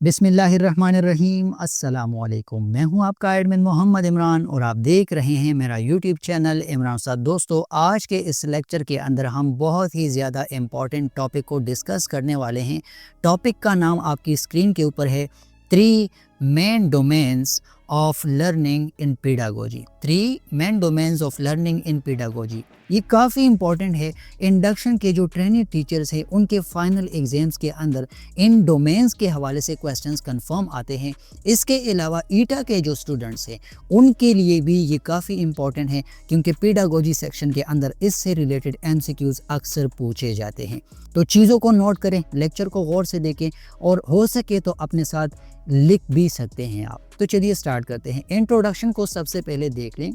बिस्मिल्लाहिर्रहमानिर्रहीम अस्सलामुअलैकुम। मैं हूं आपका एडमिन मोहम्मद इमरान और आप देख रहे हैं मेरा यूट्यूब चैनल इमरान उस्ताद। दोस्तों, आज के इस लेक्चर के अंदर हम बहुत ही ज़्यादा इम्पॉर्टेंट टॉपिक को डिस्कस करने वाले हैं। टॉपिक का नाम आपकी स्क्रीन के ऊपर है, 3 main domains of learning in pedagogy. 3 main domains of learning in pedagogy. ये काफ़ी इंपॉर्टेंट है। इंडक्शन के जो ट्रेनिंग टीचर्स हैं उनके फाइनल एग्जाम्स के अंदर इन डोमेन्स के हवाले से क्वेश्चंस कंफर्म आते हैं। इसके अलावा ईटा के जो स्टूडेंट्स हैं उनके लिए भी ये काफ़ी इंपॉर्टेंट है, क्योंकि पेडागोजी सेक्शन के अंदर इससे रिलेटेड एमसीक्यूज अक्सर पूछे जाते हैं। तो चीज़ों को नोट करें, लेक्चर को गौर से देखें और हो सके तो अपने साथ लिख भी सकते हैं आप। तो चलिए स्टार्ट करते हैं। इंट्रोडक्शन को सबसे पहले देख लें।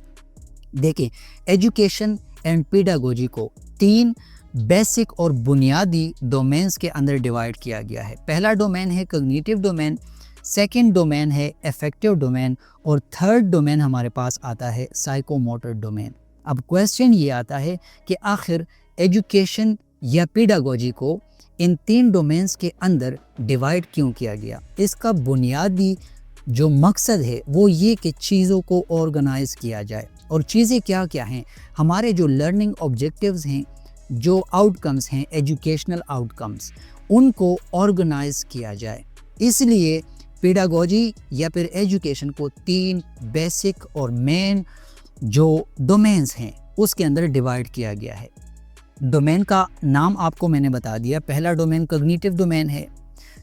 देखें, एजुकेशन एंड पेडागोजी को 3 बेसिक और बुनियादी डोमेन्स के अंदर डिवाइड किया गया है। पहला डोमेन है कॉग्निटिव डोमेन, सेकंड डोमेन है अफेक्टिव डोमेन और थर्ड डोमेन हमारे पास आता है साइकोमोटर डोमेन। अब क्वेश्चन ये आता है कि आखिर एजुकेशन या पेडागोजी को इन 3 डोमेन्स के अंदर डिवाइड क्यों किया गया। इसका बुनियादी जो मकसद है वो ये कि चीज़ों को ऑर्गेनाइज किया जाए। और चीज़ें क्या क्या हैं, हमारे जो लर्निंग ऑब्जेक्टिव्स हैं, जो आउटकम्स हैं, एजुकेशनल आउटकम्स, उनको ऑर्गेनाइज किया जाए। इसलिए पेडागोजी या फिर एजुकेशन को 3 बेसिक और मेन जो डोमेन्स हैं उसके अंदर डिवाइड किया गया है। डोमेन का नाम आपको मैंने बता दिया। पहला डोमेन कॉग्निटिव डोमेन है,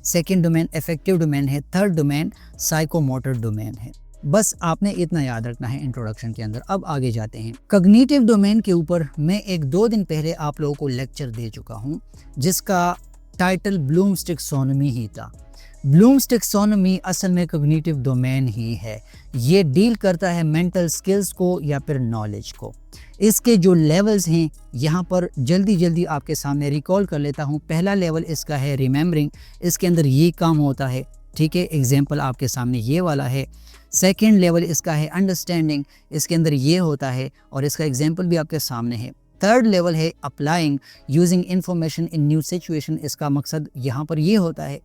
सेकंड डोमेन अफेक्टिव डोमेन है, थर्ड डोमेन साइकोमोटर डोमेन है। बस आपने इतना याद रखना है इंट्रोडक्शन के अंदर। अब आगे जाते हैं। कॉग्निटिव डोमेन के ऊपर मैं 1-2 दिन पहले आप लोगों को लेक्चर दे चुका हूं, जिसका टाइटल ब्लूम्स टैक्सोनॉमी ही था। ब्लूम्स टैक्सोनॉमी असल में कॉग्निटिव डोमेन ही है। ये डील करता है मेंटल स्किल्स को या फिर नॉलेज को। इसके जो लेवल्स हैं यहाँ पर जल्दी आपके सामने रिकॉल कर लेता हूँ। पहला लेवल इसका है रिमेंबरिंग, इसके अंदर ये काम होता है, ठीक है। एग्जाम्पल आपके सामने ये वाला है। सेकेंड लेवल इसका है अंडरस्टैंडिंग, इसके अंदर ये होता है और इसका एग्जाम्पल भी आपके सामने है। थर्ड लेवल है applying using information in new situation, इसका मकसद यहाँ पर ये होता है।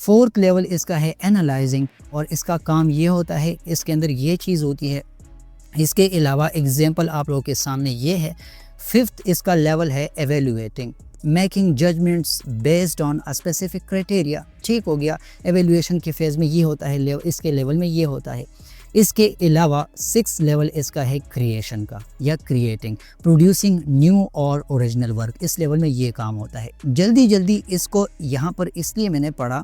फोर्थ लेवल इसका है एनालाइजिंग और इसका काम ये होता है, इसके अंदर ये चीज़ होती है। इसके अलावा एग्जाम्पल आप लोगों के सामने ये है। फिफ्थ इसका लेवल है evaluating, making judgments based on a specific criteria. ठीक हो गया, एवेल्युएशन के फेज़ में ये होता है, इसके लेवल में ये होता है। इसके अलावा 6th लेवल इसका है क्रिएशन का या क्रिएटिंग, प्रोड्यूसिंग न्यू और ओरिजिनल वर्क। इस लेवल में ये काम होता है। जल्दी इसको यहाँ पर इसलिए मैंने पढ़ा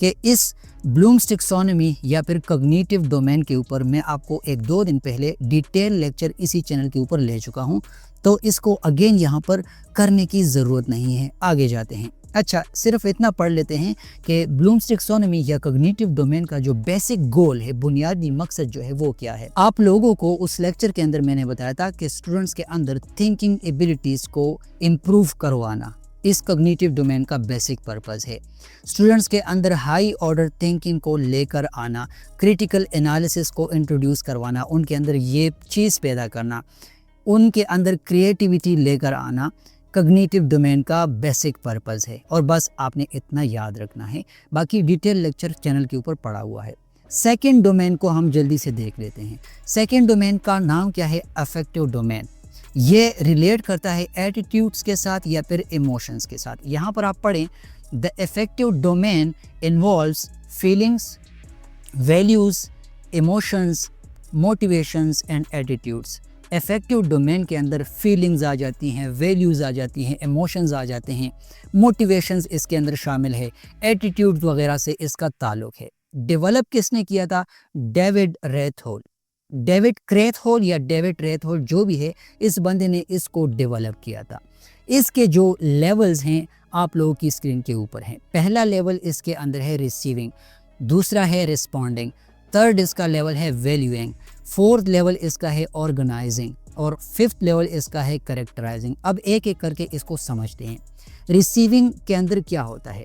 कि इस ब्लूम्स टैक्सोनॉमी या फिर कॉग्निटिव डोमेन के ऊपर मैं आपको 1-2 दिन पहले डिटेल लेक्चर इसी चैनल के ऊपर ले चुका हूँ, तो इसको अगेन यहाँ पर करने की ज़रूरत नहीं है। आगे जाते हैं। अच्छा, सिर्फ इतना पढ़ लेते हैं कि ब्लूम्स टैक्सोनॉमी या कॉग्निटिव डोमेन का जो बेसिक गोल है, बुनियादी मकसद जो है वो क्या है। आप लोगों को उस लेक्चर के अंदर मैंने बताया था कि स्टूडेंट्स के अंदर थिंकिंग एबिलिटीज़ को इम्प्रूव करवाना इस कॉग्निटिव डोमेन का बेसिक पर्पस है। स्टूडेंट्स के अंदर हाई ऑर्डर थिंकिंग को लेकर आना, क्रिटिकल एनालिसिस को इंट्रोड्यूस करवाना, उनके अंदर ये चीज़ पैदा करना, उनके अंदर क्रिएटिविटी लेकर आना कॉग्निटिव डोमेन का बेसिक पर्पस है। और बस आपने इतना याद रखना है, बाकी डिटेल लेक्चर चैनल के ऊपर पड़ा हुआ है। सेकंड डोमेन को हम जल्दी से देख लेते हैं। सेकंड डोमेन का नाम क्या है? Affective domain. ये रिलेट करता है एटीट्यूड्स के साथ या फिर इमोशंस के साथ। यहाँ पर आप पढ़ें, the affective domain involves feelings, values, emotions, motivations and attitudes. Affective domain के अंदर फीलिंग्स आ जाती हैं, वैल्यूज़ आ जाती हैं, इमोशंस आ जाते हैं, मोटिवेशंस इसके अंदर शामिल है, एटीट्यूड्स वगैरह से इसका ताल्लुक है। डेवलप किसने किया था? डेविड रेथहोल। डेविड क्रेथहोल या डेविड रेथहोल जो भी है, इस बंदे ने इसको डेवलप किया था। इसके जो लेवल्स हैं आप लोगों की स्क्रीन के ऊपर हैं। पहला लेवल इसके अंदर है रिसीविंग, दूसरा है रिस्पॉन्डिंग, थर्ड इसका लेवल है वैल्यूइंग, फोर्थ लेवल इसका है ऑर्गेनाइजिंग और फिफ्थ लेवल इसका है करेक्टराइजिंग। अब एक एक करके इसको समझते हैं। रिसीविंग के अंदर क्या होता है?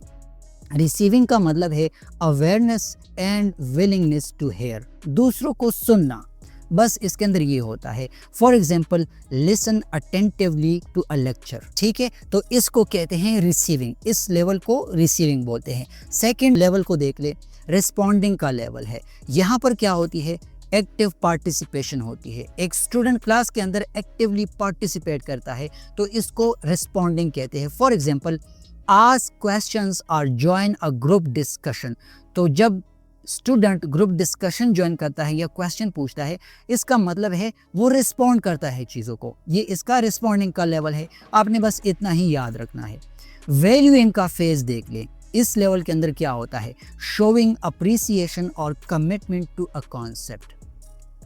रिसीविंग का मतलब है awareness and willingness to hear, दूसरों को सुनना। बस इसके अंदर ये होता है। For example, listen attentively to a lecture, ठीक है, तो इसको कहते हैं रिसीविंग। इस लेवल को रिसीविंग बोलते हैं। सेकेंड लेवल को देख ले, रिस्पॉन्डिंग का लेवल है। यहाँ पर क्या होती है, एक्टिव पार्टिसिपेशन होती है। एक स्टूडेंट क्लास के अंदर एक्टिवली पार्टिसिपेट करता है तो इसको रिस्पॉन्डिंग कहते हैं। फॉर एग्जांपल, आस्क क्वेश्चंस और ज्वाइन अ ग्रुप डिस्कशन। तो जब स्टूडेंट ग्रुप डिस्कशन ज्वाइन करता है या क्वेश्चन पूछता है, इसका मतलब है वो रिस्पॉन्ड करता है चीज़ों को, ये इसका रिस्पॉन्डिंग का लेवल है। आपने बस इतना ही याद रखना है। वैल्यूइंग का फेज देख लें। इस लेवल के अंदर क्या होता है, शोइंग अप्रिसिएशन और commitment to a concept.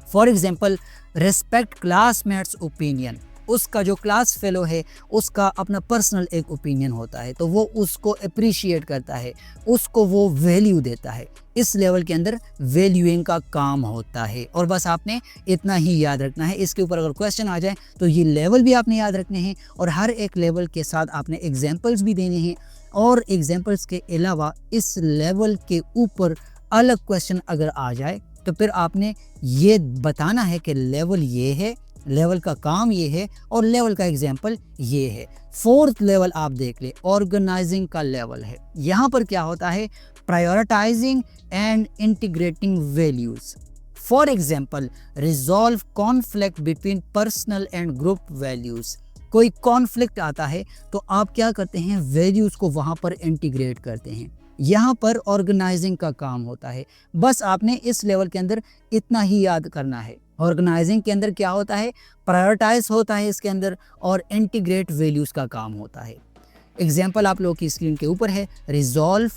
For example, respect classmates opinion. उसका जो क्लास फेलो है उसका अपना पर्सनल एक ओपिनियन होता है तो वो उसको अप्रिशिएट करता है, उसको वो वैल्यू देता है। इस लेवल के अंदर वैल्यूइंग का काम होता है और बस आपने इतना ही याद रखना है। इसके ऊपर अगर क्वेश्चन आ जाए तो ये लेवल भी आपने याद रखने हैं और हर एक लेवल के साथ आपने एग्जाम्पल्स भी देने हैं और एग्जाम्पल्स के अलावा इस लेवल के ऊपर अलग क्वेश्चन अगर आ जाए तो फिर आपने ये बताना है कि लेवल ये है, लेवल का काम ये है और लेवल का एग्जाम्पल ये है। फोर्थ लेवल आप देख ले, ऑर्गेनाइजिंग का लेवल है। यहाँ पर क्या होता है, prioritising and integrating values. For example, resolve conflict between personal and group values. कोई कॉन्फ्लिक्ट आता है तो आप क्या करते हैं, वैल्यूज को वहाँ पर इंटीग्रेट करते हैं। यहाँ पर ऑर्गेनाइजिंग का काम होता है। बस आपने इस लेवल के अंदर इतना ही याद करना है। ऑर्गेनाइजिंग के अंदर क्या होता है, प्रायोरिटाइज होता है इसके अंदर और इंटीग्रेट वैल्यूज का काम होता है। एग्जाम्पल आप लोगों की स्क्रीन के ऊपर है, resolve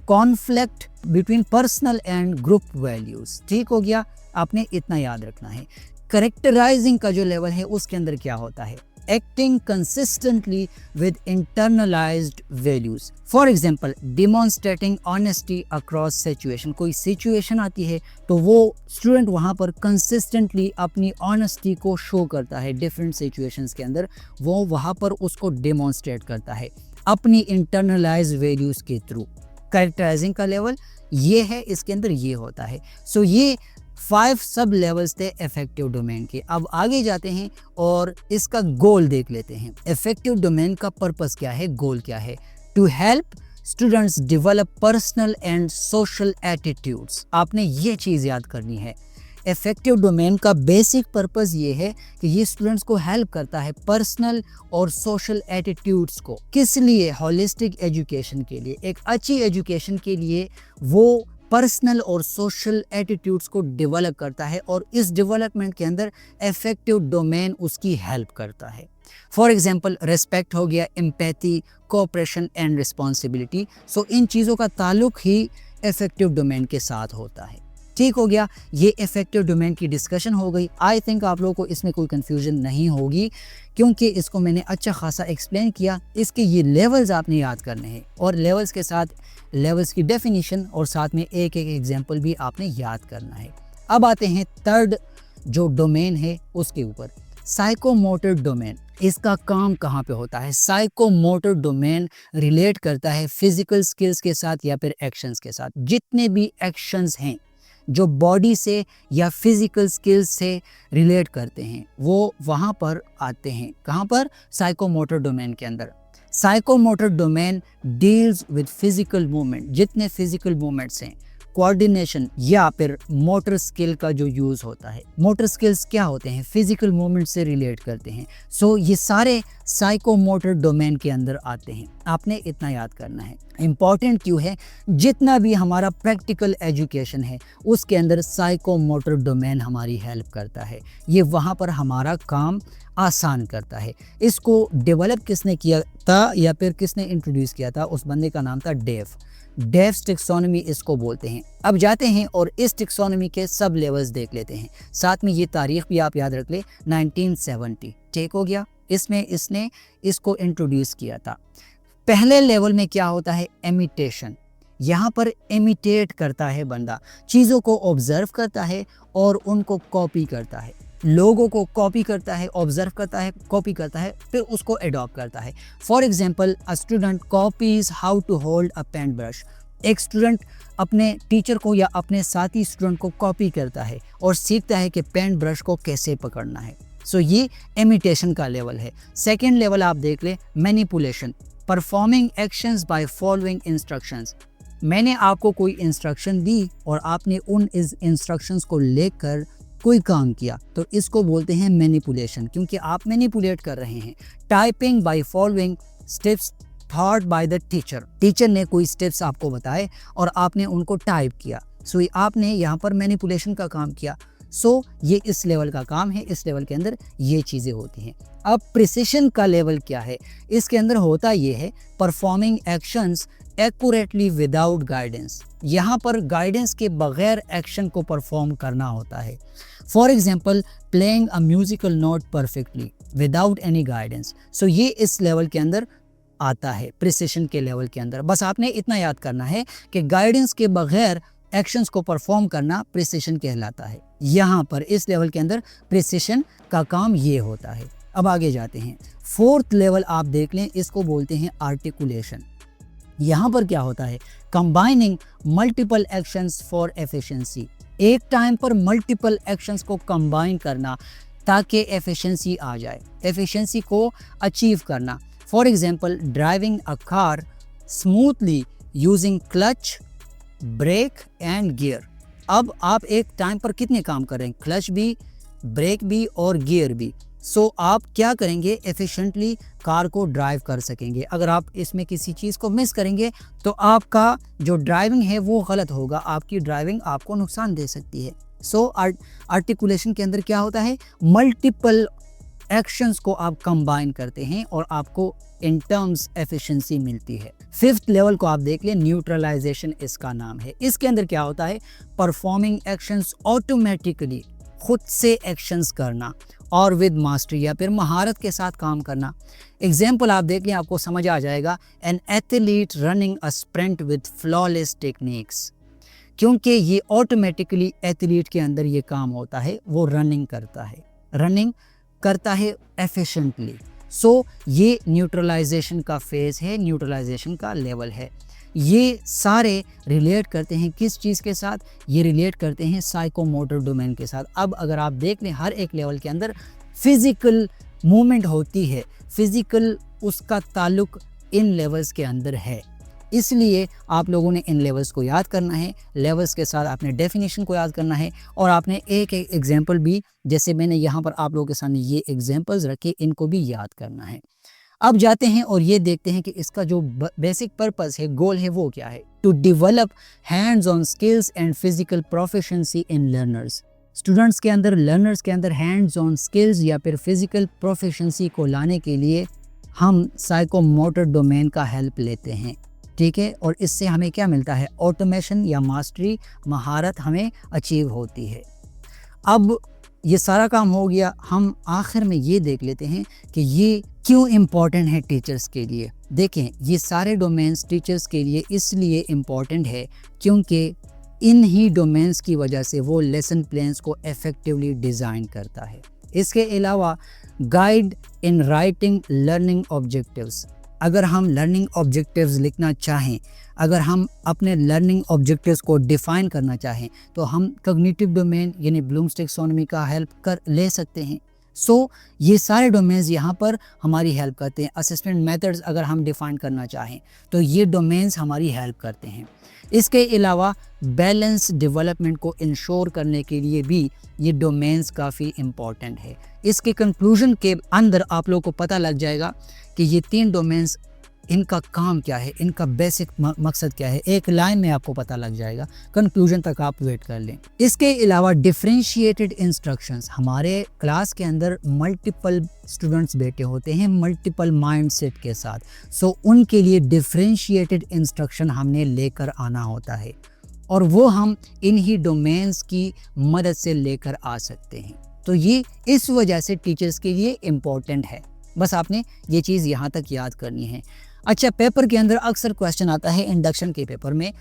conflict between personal and group values. ठीक हो गया, आपने इतना याद रखना है। करेक्टराइजिंग का जो लेवल है उसके अंदर क्या होता है, acting consistently with internalized values. For example, demonstrating honesty across situation. कोई situation आती है तो वो स्टूडेंट वहाँ पर consistently अपनी honesty को शो करता है different situations के अंदर, वो वहाँ पर उसको demonstrate करता है अपनी internalized values के थ्रू। कैरेक्टराइजिंग का लेवल ये है, इसके अंदर ये होता है। सो ये 5 सब लेवल्स थे इफेक्टिव डोमेन के। अब आगे जाते हैं और इसका गोल देख लेते हैं। इफेक्टिव डोमेन का पर्पस क्या है, गोल क्या है, to help students develop personal and social attitudes. आपने ये चीज़ याद करनी है। इफेक्टिव डोमेन का बेसिक पर्पस ये है कि ये स्टूडेंट्स को हेल्प करता है पर्सनल और सोशल एटीट्यूड्स को। किस लिए, होलिस्टिक एजुकेशन के लिए, एक अच्छी एजुकेशन के लिए वो पर्सनल और सोशल एटीट्यूड्स को डेवलप करता है और इस डेवलपमेंट के अंदर इफेक्टिव डोमेन उसकी हेल्प करता है। फॉर एग्जांपल, रिस्पेक्ट हो गया, एम्पैथी, कोऑपरेशन एंड रिस्पॉन्सिबिलिटी। सो इन चीज़ों का ताल्लुक ही इफेक्टिव डोमेन के साथ होता है। ठीक हो गया, ये इफेक्टिव डोमेन की डिस्कशन हो गई। आई थिंक आप लोगों को इसमें कोई कंफ्यूजन नहीं होगी क्योंकि इसको मैंने अच्छा खासा एक्सप्लेन किया। इसके ये लेवल्स आपने याद करने हैं और लेवल्स के साथ लेवल्स की डेफिनेशन और साथ में एक एक एग्जाम्पल भी आपने याद करना है। अब आते हैं थर्ड जो डोमेन है उसके ऊपर, साइकोमोटर डोमेन। इसका काम कहाँ पे होता है? साइकोमोटर डोमेन रिलेट करता है फिजिकल स्किल्स के साथ या फिर एक्शंस के साथ। जितने भी एक्शंस हैं जो बॉडी से या फिजिकल स्किल्स से रिलेट करते हैं वो वहाँ पर आते हैं। कहाँ पर? साइकोमोटर डोमेन के अंदर। Psychomotor domain deals with physical movement. जितने फिजिकल मूवमेंट्स हैं, कोऑर्डिनेशन या फिर मोटर स्किल का जो यूज़ होता है। मोटर स्किल्स क्या होते हैं? फिजिकल मूवमेंट से रिलेट करते हैं। सो ये सारे साइकोमोटर डोमेन के अंदर आते हैं। आपने इतना याद करना है। इम्पॉर्टेंट क्यों है? जितना भी हमारा प्रैक्टिकल एजुकेशन है उसके अंदर साइकोमोटर डोमेन हमारी हेल्प करता है। ये वहाँ पर हमारा काम आसान करता है। इसको डेवलप किसने किया था या फिर किसने इंट्रोड्यूस किया था? उस बंदे का नाम था डेव्स टेक्सोनॉमी इसको बोलते हैं। अब जाते हैं और इस टेक्सोनॉमी के सब लेवल्स देख लेते हैं। साथ में ये तारीख भी आप याद रख ले, 1970। ठीक हो गया, इसमें इसने इसको इंट्रोड्यूस किया था। पहले लेवल में क्या होता है? इमिटेशन। यहाँ पर इमिटेट करता है बंदा, चीज़ों को ऑब्जर्व करता है और उनको कॉपी करता है। लोगों को कॉपी करता है, ऑब्जर्व करता है, कॉपी करता है, फिर उसको अडॉप्ट करता है। For example, a student copies how to hold a pen brush. एक स्टूडेंट अपने टीचर को या अपने साथी स्टूडेंट को कॉपी करता है और सीखता है कि पेन ब्रश को कैसे पकड़ना है। सो ये इमिटेशन का लेवल है। सेकेंड लेवल आप देख ले, manipulation. Performing actions by following instructions. मैंने आपको कोई इंस्ट्रक्शन दी और आपने उन इस इंस्ट्रक्शंस को लेकर कोई काम किया, तो इसको बोलते हैं मैनिपुलेशन, क्योंकि आप मैनिपुलेट कर रहे हैं। Typing by following steps thought by the teacher, teacher ने कोई स्टेप्स आपको बताए और आपने उनको टाइप किया, सो आपने यहाँ पर मैनिपुलेशन का काम किया। सो ये इस लेवल का काम है, इस लेवल के अंदर ये चीज़ें होती हैं। अब प्रिसिशन का लेवल क्या है, इसके अंदर होता ये है performing actions accurately without guidance. यहाँ पर गाइडेंस के बगैर एक्शन को परफॉर्म करना होता है। For example playing a musical note perfectly without any guidance. So ये इस लेवल के अंदर आता है, प्रिसिशन के लेवल के अंदर। बस आपने इतना याद करना है कि गाइडेंस के बगैर एक्शंस को परफॉर्म करना प्रिसिशन कहलाता है। यहाँ पर इस लेवल के अंदर प्रिसिशन का काम ये होता है। अब आगे जाते हैं, फोर्थ लेवल आप देख लें, इसको बोलते हैं आर्टिकुलेशन। यहाँ पर क्या होता है, combining multiple actions for efficiency. एक टाइम पर मल्टीपल एक्शंस को कंबाइन करना ताकि एफिशिएंसी आ जाए, एफिशिएंसी को अचीव करना। For example driving a car smoothly using clutch, brake and gear. अब आप एक टाइम पर कितने काम कर रहे हैं, क्लच भी, ब्रेक भी और गियर भी। सो आप क्या करेंगे, एफिशिएंटली कार को ड्राइव कर सकेंगे। अगर आप इसमें किसी चीज़ को मिस करेंगे तो आपका जो ड्राइविंग है वो गलत होगा, आपकी ड्राइविंग आपको नुकसान दे सकती है। सो आर्टिकुलेशन के अंदर क्या होता है, मल्टीपल एक्शंस को आप कंबाइन करते हैं और आपको इन टर्म्स एफिशिएंसी मिलती है। फिफ्थ लेवल को आप देख लें, न्यूट्रलाइजेशन इसका नाम है। इसके अंदर क्या होता है, परफॉर्मिंग एक्शंस ऑटोमेटिकली, खुद से एक्शंस करना और विद मास्टरी या फिर महारत के साथ काम करना। एग्जाम्पल आप देख लें, आपको समझ आ जाएगा, an athlete running a sprint with flawless techniques. क्योंकि ये ऑटोमेटिकली एथलीट के अंदर ये काम होता है, वो रनिंग करता है एफिशिएंटली। सो ये न्यूट्रलाइजेशन का फेज़ है, न्यूट्रलाइजेशन का लेवल है। ये सारे रिलेट करते हैं किस चीज़ के साथ, ये रिलेट करते हैं साइकोमोटर डोमेन के साथ। अब अगर आप देख लें, हर एक लेवल के अंदर फिज़िकल मूवमेंट होती है, फिज़िकल उसका ताल्लुक इन लेवल्स के अंदर है। इसलिए आप लोगों ने इन लेवल्स को याद करना है, लेवल्स के साथ आपने डेफिनेशन को याद करना है और आपने एक एक एग्जाम्पल भी, जैसे मैंने यहाँ पर आप लोगों के सामने ये एग्जाम्पल्स रखे, इनको भी याद करना है। अब जाते हैं और ये देखते हैं कि इसका जो बेसिक पर्पस है, गोल है, वो क्या है। To develop hands on skills and physical proficiency in learners. Students के अंदर, लर्नर्स के अंदर हैंड्स ऑन स्किल्स या फिर फिजिकल प्रोफिशिएंसी को लाने के लिए हम साइकोमोटर डोमेन का हेल्प लेते हैं, ठीक है। और इससे हमें क्या मिलता है, ऑटोमेशन या मास्टरी, महारत हमें अचीव होती है। अब ये सारा काम हो गया, हम आखिर में ये देख लेते हैं कि ये क्यों इम्पॉर्टेंट है टीचर्स के लिए। देखें, ये सारे डोमेन्स टीचर्स के लिए इसलिए इम्पॉर्टेंट है क्योंकि इन ही डोमेन्स की वजह से वो लेसन प्लान्स को इफ़ेक्टिवली डिज़ाइन करता है। इसके अलावा guide in writing learning objectives. अगर हम लर्निंग ऑब्जेक्टिव्स लिखना चाहें, अगर हम अपने लर्निंग ऑब्जेक्टिव्स को डिफ़ाइन करना चाहें, तो हम कॉग्निटिव डोमेन यानी ब्लूम्स टैक्सोनॉमी का हेल्प कर ले सकते हैं। सो ये सारे डोमेन्स यहाँ पर हमारी हेल्प करते हैं। असेसमेंट मेथड्स अगर हम डिफ़ाइन करना चाहें तो ये डोमेन्स हमारी हेल्प करते हैं। इसके अलावा बैलेंस डेवलपमेंट को इंश्योर करने के लिए भी ये डोमेन्स काफ़ी इम्पॉर्टेंट है। इसके कंक्लूजन के अंदर आप लोगों को पता लग जाएगा कि ये तीन डोमेन्स, इनका काम क्या है, इनका बेसिक मकसद क्या है, एक लाइन में आपको पता लग जाएगा। कंक्लूजन तक आप वेट कर लें। इसके अलावा डिफरेंशिएटेड इंस्ट्रक्शंस। हमारे क्लास के अंदर मल्टीपल स्टूडेंट्स बैठे होते हैं मल्टीपल माइंडसेट के साथ। सो उनके लिए डिफरेंशिएटेड इंस्ट्रक्शन हमने लेकर आना होता है और वो हम इन ही डोमेन्स की मदद से लेकर आ सकते हैं। तो ये इस वजह से टीचर्स के लिए इम्पोर्टेंट है। बस आपने ये चीज़ यहाँ तक याद करनी है। अच्छा, पेपर के अंदर अक्सर क्वेश्चन आता है इंडक्शन के पेपर में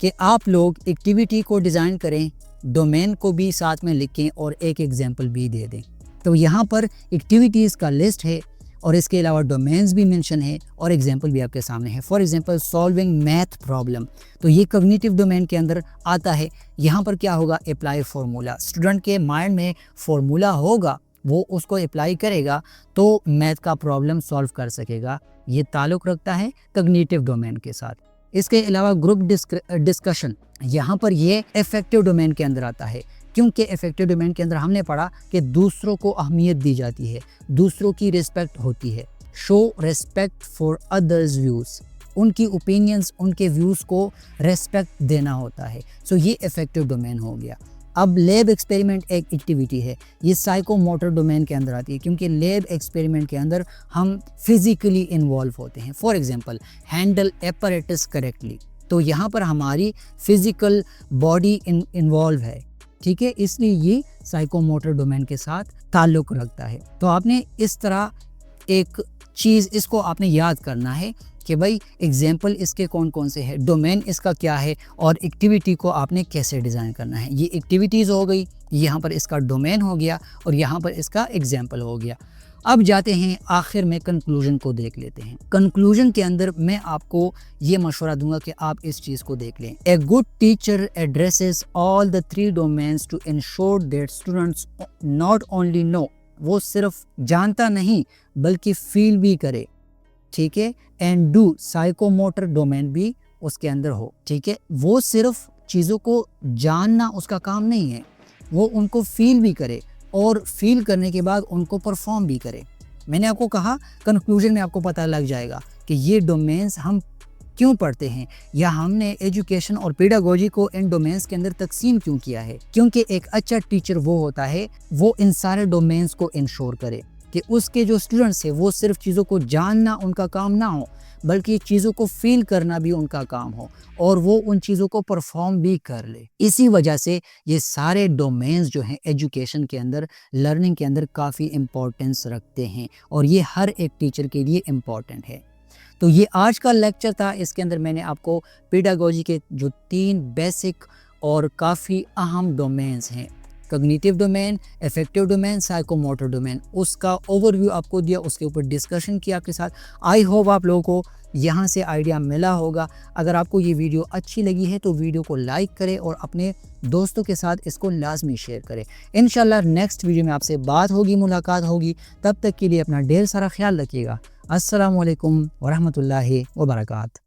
कि आप लोग एक्टिविटी को डिज़ाइन करें, डोमेन को भी साथ में लिखें और एक एग्जांपल भी दे दें। तो यहाँ पर एक्टिविटीज़ का लिस्ट है और इसके अलावा डोमेन्स भी मेंशन है और एग्जांपल भी आपके सामने है। For example solving math problem, तो ये कॉग्निटिव डोमेन के अंदर आता है। यहाँ पर क्या होगा, अप्लाई फार्मूला। स्टूडेंट के माइंड में फार्मूला होगा, वो उसको अप्लाई करेगा तो मैथ का प्रॉब्लम सॉल्व कर सकेगा। ये ताल्लुक़ रखता है कॉग्निटिव डोमेन के साथ। इसके अलावा ग्रुप डिस्कशन, यहाँ पर ये इफेक्टिव डोमेन के अंदर आता है, क्योंकि इफेक्टिव डोमेन के अंदर हमने पढ़ा कि दूसरों को अहमियत दी जाती है, दूसरों की रिस्पेक्ट होती है। Show respect for others views, उनकी ओपिनियंस, उनके व्यूज़ को रेस्पेक्ट देना होता है। सो ये इफेक्टिव डोमेन हो गया। अब लैब एक्सपेरिमेंट एक एक्टिविटी है, ये साइकोमोटर डोमेन के अंदर आती है, क्योंकि लैब एक्सपेरिमेंट के अंदर हम फिजिकली इन्वॉल्व होते हैं। For example handle apparatus correctly, तो यहाँ पर हमारी फिजिकल बॉडी इन्वॉल्व है, ठीक है, इसलिए ये साइकोमोटर डोमेन के साथ ताल्लुक़ रखता है। तो आपने इस तरह एक चीज़ इसको आपने याद करना है कि भाई एग्जाम्पल इसके कौन कौन से हैं, डोमेन इसका क्या है और एक्टिविटी को आपने कैसे डिज़ाइन करना है। ये एक्टिविटीज़ हो गई, यहाँ पर इसका डोमेन हो गया और यहाँ पर इसका एग्जाम्पल हो गया। अब जाते हैं आखिर में कंक्लूजन को देख लेते हैं। कंक्लूजन के अंदर मैं आपको ये मशवरा दूंगा कि आप इस चीज़ को देख लें। A good teacher addresses all the 3 domains to ensure that students not only no, वो सिर्फ जानता नहीं बल्कि फील भी करे, ठीक है, एंड डू, साइकोमोटर डोमेन भी उसके अंदर हो, ठीक है। वो सिर्फ चीज़ों को जानना उसका काम नहीं है, वो उनको फील भी करे और फील करने के बाद उनको परफॉर्म भी करे। मैंने आपको कहा कंक्लूजन में आपको पता लग जाएगा कि ये डोमेन्स हम क्यों पढ़ते हैं या हमने एजुकेशन और पेडागोजी को इन डोमेन्स के अंदर तकसीम क्यों किया है। क्योंकि एक अच्छा टीचर वो होता है वो इन सारे डोमेन्स को इंश्योर करे कि उसके जो स्टूडेंट्स हैं वो सिर्फ चीज़ों को जानना उनका काम ना हो, बल्कि चीज़ों को फील करना भी उनका काम हो और वो उन चीज़ों को परफॉर्म भी कर ले। इसी वजह से ये सारे डोमेन्स जो हैं एजुकेशन के अंदर, लर्निंग के अंदर काफ़ी इम्पोर्टेंस रखते हैं और ये हर एक टीचर के लिए इम्पोर्टेंट है। तो ये आज का लेक्चर था, इसके अंदर मैंने आपको पेडागोजी के जो 3 बेसिक और काफ़ी अहम डोमेन्स हैं, cognitive domain, affective domain, psychomotor domain, उसका ओवरव्यू आपको दिया, उसके ऊपर डिस्कशन किया आपके साथ। आई होप आप लोगों को यहाँ से आइडिया मिला होगा। अगर आपको ये वीडियो अच्छी लगी है तो वीडियो को लाइक करें और अपने दोस्तों के साथ इसको लाजमी शेयर करें। इंशाल्लाह नेक्स्ट वीडियो में आपसे बात होगी, मुलाकात होगी। तब तक के लिए अपना ढेर सारा ख्याल रखिएगा। अस्सलामु अलैकुम वरहमतुल्लाहि वबरकातुहू।